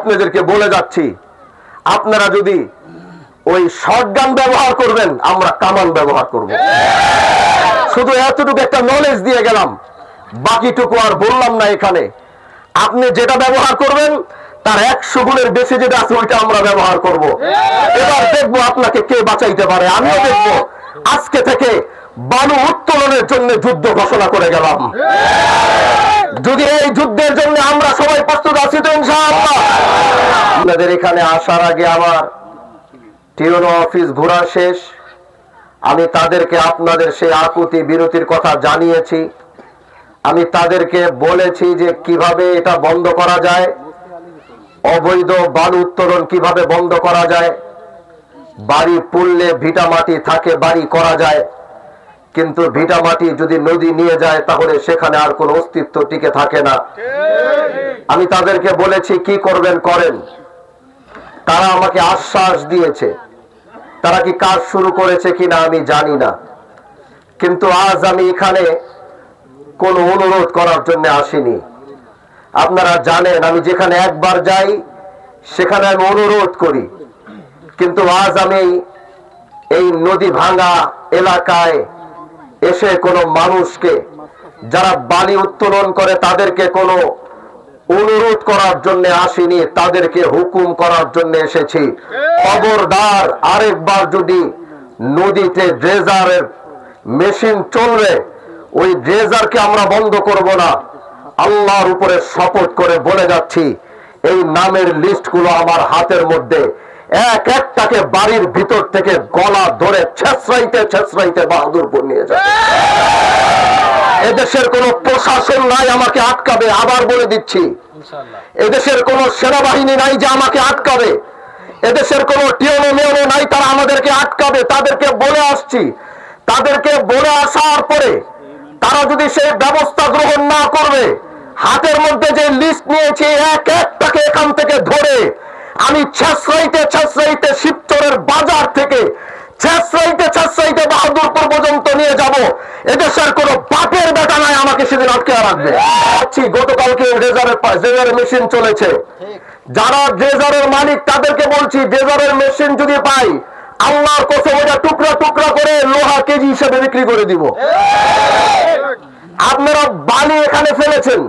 আপনাদেরকে বলে যাচ্ছি, আপনারা যদি ওই শটগান ব্যবহার করবেন, আমরা কামান ব্যবহার করব। শুধু এতটুকু একটা নলেজ দিয়ে গেলাম, বাকিটুকু আর বললাম না। এখানে আপনি যেটা ব্যবহার করবেন তার 100 গুণের বেশি যেটা আছে ওইটা আমরা ব্যবহার করব। এবার দেখবো আপনাকে কে বাঁচাইতে পারে। আমিও দেখবো। আজকে থেকে বালু উত্তোলনের জন্য যুদ্ধ ঘোষণা করে গেলাম। যদি এই যুদ্ধের জন্য আমরা সবাই প্রস্তুত আছি তো ইনশাআল্লাহ। আপনাদের এখানে আসার আগে আমার টিওনো অফিস ঘোরা শেষ। আমি তাদেরকে আপনাদের সেই আকুতি বিরতির কথা জানিয়েছি। আমি তাদেরকে বলেছি যে কিভাবে এটা বন্ধ করা যায়, অবৈধ বালু উত্তোলন কিভাবে বন্ধ করা যায়। বাড়ি পুড়লে ভিটামাটি থাকে, বাড়ি করা যায়, কিন্তু ভিটামাটি যদি নদী নিয়ে যায় তাহলে সেখানে আর কোনো অস্তিত্ব টিকে থাকে না। আমি তাদেরকে বলেছি কি করবেন করেন। তারা আমাকে আশ্বাস দিয়েছে। তারা কি কাজ শুরু করেছে কিনা আমি জানি না, কিন্তু আজ আমি এখানে কোনো অনুরোধ করার জন্য আসিনি। আপনারা জানেন আমি যেখানে একবার যাই সেখানে আমি অনুরোধ করি, কিন্তু আজ আমি এই নদী ভাঙা এলাকায় এসে কোনো মানুষকে যারা বালি উত্তোলন করে তাদেরকে কোনো অনুরোধ করার জন্য আসিনি, তাদেরকে হুকুম করার জন্য এসেছি। খবরদার আরেকবার যদি নদীতে ড্রেজারের মেশিন চলবে, ওই ড্রেজারকে আমরা বন্ধ করব না। আল্লাহর উপরে শপথ করে বলে যাচ্ছি, এই নামের লিস্টগুলো আমার হাতের মধ্যে। এক একটাকে বাড়ির ভিতর থেকে গলা ধরে ছেঁচড়াইতে ছেঁচড়াইতে বাহাদুরপুর নিয়ে যাবে। এদেশের কোন প্রশাসন নাই আমাকে আটকাবে। আবার বলে দিচ্ছি, এদেশের কোন সেনাবাহিনী নাই যে আমাকে আটকাবে। এদেশের কোন টিওনো মেয়নো নাই তারা আমাদেরকে আটকাবে। তাদেরকে বলে আসছি, তাদেরকে বলে আসার পরে তারা যদি সেই ব্যবস্থা গ্রহণ না করবে, হাতের মধ্যে যে লিস্ট নিয়েছি এক একটাকে এখান থেকে ধরে আমি ছেঁচড়াইতে ছেঁচড়াইতে শিবচরের বাজার থেকে ছেঁচড়াইতে ছেঁচড়াইতে বাহাদুরপুর পর্যন্ত নিয়ে যাব। এদেশের কোন বাপের বেটা নাই আমাকে সেদিন আটকে রাখবে। গতকালকে ড্রেজারের মেশিন চলেছে। যারা ড্রেজারের মালিক তাদেরকে বলছি, ড্রেজারের মেশিন যদি পাই আল্লাহর কসম ওটা টুকরা টুকরা করে লোহা কেজি হিসেবে বিক্রি করে দিব। আপনারা বালি এখানে ফেলেছেন,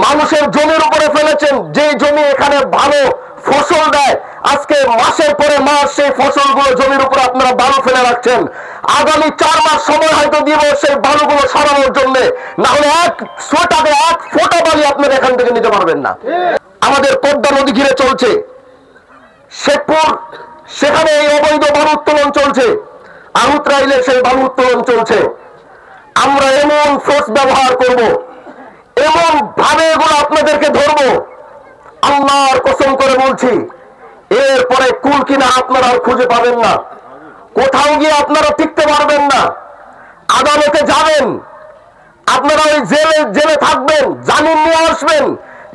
মানুষের জমির উপরে ফেলেছেন, যে জমি এখানে ভালো ফসল দেয়, আজকে মাসের পরে মাস সেই ফসলগুলো জমির উপরে আপনারা বালু ফেলে রাখছেন। আগামী 4 মাস সময় হয়তো দিব সেই বালুগুলো সরানোর জন্য, না হলে এক ফোঁটা বালি আপনারা এখান থেকে নিতে পারবেন না। আমাদের পদ্মা নদী ঘিরে চলছে শেখপুর, সেখানে এই অবৈধ বালু উত্তোলন চলছে। আহুত্রাইলে সেই বালু উত্তোলন চলছে। আমরা এমন ফোর্স ব্যবহার করব, এমন ভাবে এগুলো আপনাদেরকে ধরবো, আল্লাহর কসম করে বলছি, এরপরে কুল কিনা আপনারা খুঁজে পাবেন না। কোথাও গিয়ে আপনারা টিকতে পারবেন না। আদালতে যাবেন, আপনারা ওই জেলে থাকবেন, জামিন নিয়ে আসবেন,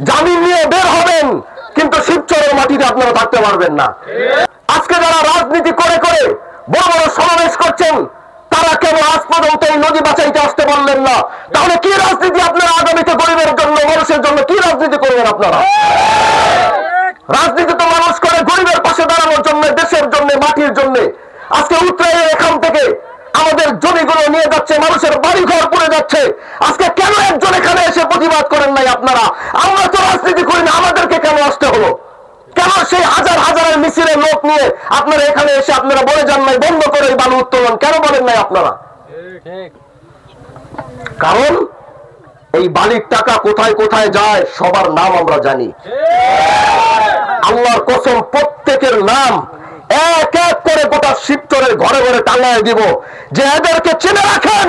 জামিন নিয়ে বের হবেন, কিন্তু শিবচরের মাটিতে আপনারা থাকতে পারবেন না। আজকে যারা রাজনীতি করে করে বড় বড় সমাবেশ করছেন, তারা কেন আজ পর্যন্ত এই নদী বাঁচাইতে আসতে পারলেন না? তাহলে কি রাজনীতি আপনারা আগামীতে গরিবের জন্য, মানুষের জন্য কি রাজনীতি করবেন আপনারা? রাজনীতি তো মানুষ করে গরিবের পাশে দাঁড়ানোর জন্য, দেশের জন্য, মাটির জন্য। আজকে উত্তরে এখান থেকে আমাদের জমিগুলো নিয়ে যাচ্ছে, মানুষের বাড়ি ঘর পড়ে যাচ্ছে। আজকে কেন একজন এখানে এসে প্রতিবাদ করেন নাই আপনারা? আমরা তো রাজনীতি করি না, আমাদেরকে কেন আসতে হলো? কেন সেই হাজার হাজারের মিছিলের লোক নিয়ে আপনারা এখানে এসে আপনারা বলে যান নাই বন্ধ করে এই বালু উত্তোলন? কেন বলেন নাই আপনারা? কারণ এই বালির টাকা কোথায় কোথায় যায় সবার নাম আমরা জানি। আল্লাহর কসম প্রত্যেকের নাম এক এক করে গোটা শিবচরের ঘরে ঘরে টাঙায় দিব, যে এদেরকে চিনে রাখেন,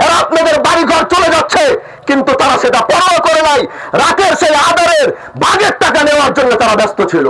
এরা আপনাদের বাড়ি ঘর চলে যাচ্ছে, কিন্তু তারা সেটা পরোয়া করে নাই। রাতের সেই আদারের বাঘের টাকা নেওয়ার জন্য তারা ব্যস্ত ছিল।